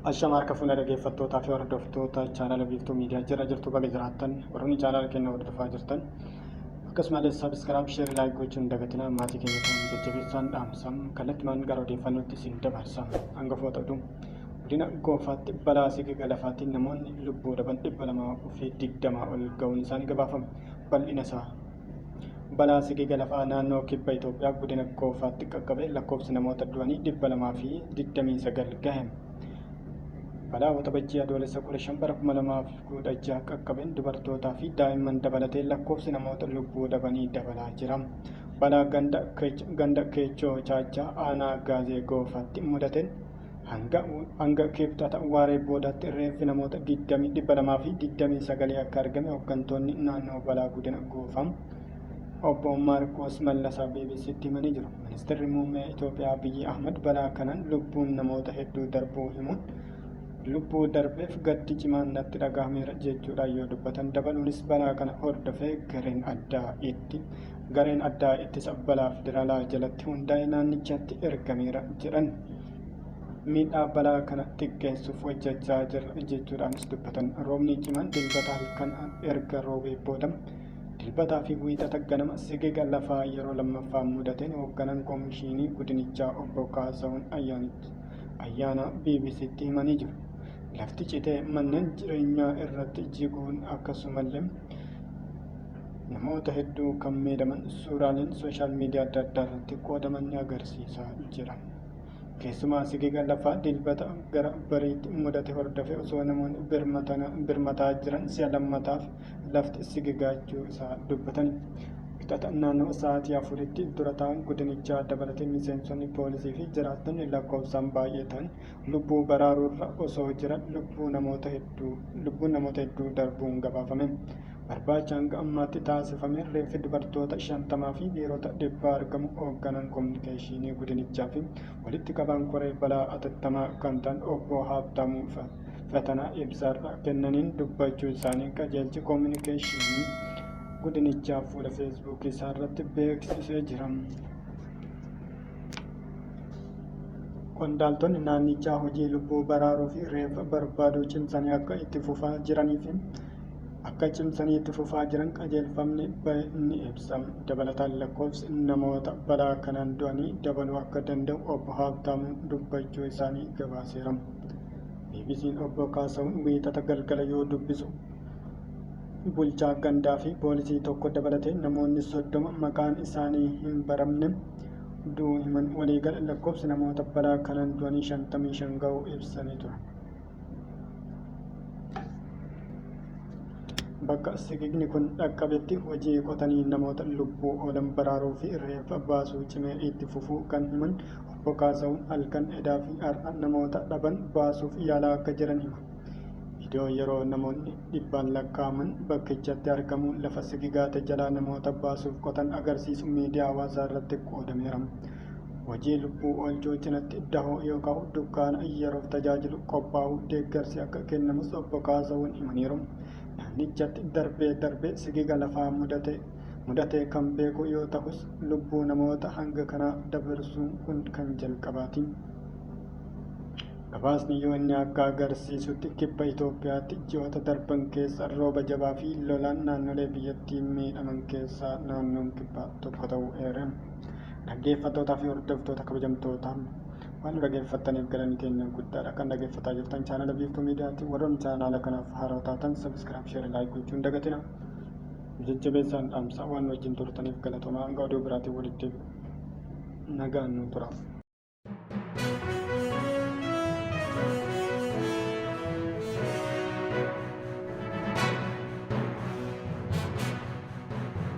Ashama harka fuula dhaggeeffattootaa fi hordoftoota chaanala biiftuu miidiyaa jira jirtu baga jiraattan warroonni chaanala keenya hordofaa jirtan akkasumallee sabiskiraayib sheerii laayik gochuun dagatinaa maatii keenya kan jajjabeessaan dhaamsam kallattimaan gara odeeffannootti isin dabarsa hangafoota oduu godina goofaatti balaa sigiga lafaatiin namoonni lubbuu dhaban 220 ol ga'uun isaanii gabaafame bal'ina isaa balaa sigiga lafaa naannoo kibba Itoophiyaa godina goofaatti qaqqabe lakkoofsi namoota du'anii 229 gahe. Balaa waxabajjii adoolessa 15 bara 2016 qaqqabeen dubartootaa fi daa'imman dabalatee lakkoofsi namoota lubbuu dhabanii dabalaa jira. Balaa ganda keechoo chaachaa aanaa gaazee goofaatti mudateen hanga kibxata waaree boodaatti reeffi namoota 229 akka argame hooggantoonni naannoo balaa godina goofaa obbo Maarqos Mallasaa BBC'tti himanii jiru. Ministeerri muummee Itoophiyaa Abiyyi Ahmad balaa kanaan lubbuun namoota hedduu darbuu himuun lubbuu darbeef gaddi cimaan natti dhagahameera jechuudhaan yoo dubbatan dabaluunis balaa kana hordofee gareen addaa ittisa balaa federaalaa jalatti hundaa'e naannichatti ergameera jedhan miidhaa balaa kana xiqqeessuuf hojjechaa jira jechuudhaanis dubbatan roobni cimaan dilbataa halkan erga roobee booda dilbataa fi wiixata ganama sigiga lafaa yeroo lammaffaa mudateen hoogganaan koomishinii gudinichaa obbo Kaasahuun ayyaana BBC'tti himanii jiru. Lafti citee manneen jireenyaa irratti jiguun akkasumallee namoota hedduu kan miidhaman suuraaleen sooshaal miidiyaa adda addaa irratti qoodaman ni agarsiisaa jira. Keessumaa sigiga lafaa dilbata gara bariitti mudate hordofee osoo namoonni birmataa jiran si'a lammataaf lafti sigigaachuu isaa dubbatan. Naannoo sa'aatii 4tti dura ta'an gudinichaa dabalatee miseensonni poolisii fi jiraattonni lakkoofsaan baay'ee ta'an lubbuu baraaruurra osoo jiran lubbuun namoota hedduu darbuun gabaafame. Barbaacha hanga ammaatti taasifame reeffi dubartoota 50 fi dhiirota 100 argamu hoogganaan koominikeeshinii gudinichaa fi walitti qabaan koree balaa atattamaa kan ta'an obbo Haabtaamuu Fatanaa ibsaarra kennaniin dubbachuu isaanii qajeelchi koominikeeshinii gudinichaa fuula feesbuukii isaa irratti beeksisee jira. Qondaaltonni naannichaa hojii lubbuu baraaruu fi reeffa barbaaduu cimsanii akka itti fufaa jiranii fi akka cimsanii itti fufaa jiran qajeelfamni ni ibsa. Dabalataan lakkoofsi namoota balaa kanaan du'anii dabaluu akka danda'u obbo Haabtaamuun dubbachuu isaanii gabaaseera. BBC'n obbo Kaasahuun wiixata galgala yoo dubbisu bulchaa gandaa fi poolisii tokko dabalatee namoonni 30 maqaan isaanii hin baramne du'uu himan waliigala lakkoofsi namoota balaa kanaan du'anii 55 ga'uu ibsanii turan. Bakka sigigni kun dhaqqabetti hojii qotanii namoota lubbuu oolan baraaruu fi reeffa baasuu cimee itti fufuu kan himan obbo Kaasahuun halkan edaa fi har'a namoota dhaban baasuuf yaalaa akka jiran hima. Viidiyoo yeroo namoonni 100 lakkaa'aman bakkichatti argamuun lafa sigigaate jalaa namoota baasuuf qotan agarsiisu miidiyaa hawaasaa irratti qoodameera. Hojii lubbuu oolchuu cinatti dahoo yookaan dukkaana yeroof tajaajilu qophaa'uu deeggarsi akka kennamus obbo Kaasahuun himaniiru. Naannichatti darbee sigiga lafaa mudatee kan beeku yoo ta'us lubbuu namoota hanga kanaa dabarsuun kun kan jalqabaati. Gabaasni yoo inni akka agarsiisutti kibba Itoophiyaatti ji'oota darban keessa rooba jabaa fi lolaan naannolee biyyattii miidhaman keessaa naannoon kibbaa tokko ta'uu eere. Dhaggeeffattootaa fi hordoftoota kabajamtootaa waan dhaggeeffattaniif galanni keenya guddaadha. Kan dhaggeeffataa jirtan chaanala biiftuu miidiyaatti warroonni chaanala kanaaf haaraa taatan sabiskiraayib sheerii laayik gochuun dagatina. Jajjabeessaan dhaamsa waan wajjin turtaniif galatoomaa hanga oduu biraatiin walitti nagaan nu tura.